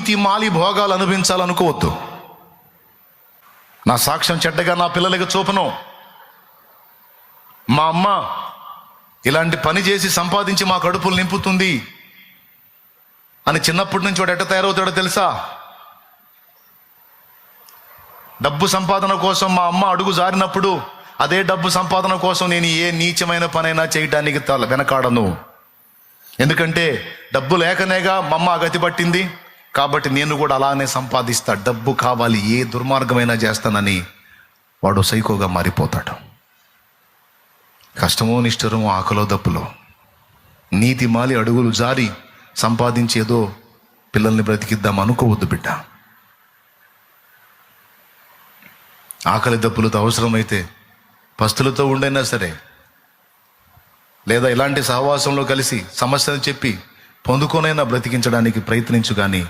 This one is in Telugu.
నీతి మాలి భోగాలు అనుభవించాలనుకోవద్దు. నా సాక్ష్యం చెడ్డగా నా పిల్లలకి చూపను. మా అమ్మ ఇలాంటి పని చేసి సంపాదించి మా కడుపులు నింపుతుంది అని చిన్నప్పటి నుంచి వాడు ఎట్ట తయారవుతాడో తెలుసా? డబ్బు సంపాదన కోసం మా అమ్మ అడుగు జారినప్పుడు అదే డబ్బు సంపాదన కోసం నేను ఏ నీచమైన పనైనా చేయడానికి వెనకాడను. ఎందుకంటే డబ్బు లేకనేగా మా అమ్మ గతి పట్టింది, కాబట్టి నేను కూడా అలానే సంపాదిస్తా. డబ్బు కావాలి, ఏ దుర్మార్గమైనా చేస్తానని వాడు సైకోగా మారిపోతాడు. కష్టమో నిష్ఠురమో ఆకలో దప్పులో నీతి మాలి అడుగులు జారి సంపాదించి ఏదో పిల్లల్ని బ్రతికిద్దాం అనుకోవద్దు బిడ్డ. ఆకలి దప్పులతో అవసరమైతే పస్తులతో ఉండైనా సరే, లేదా ఇలాంటి సహవాసంలో కలిసి సమస్యను చెప్పి పొందుకోనైనా బ్రతికించడానికి ప్రయత్నించు. కానీ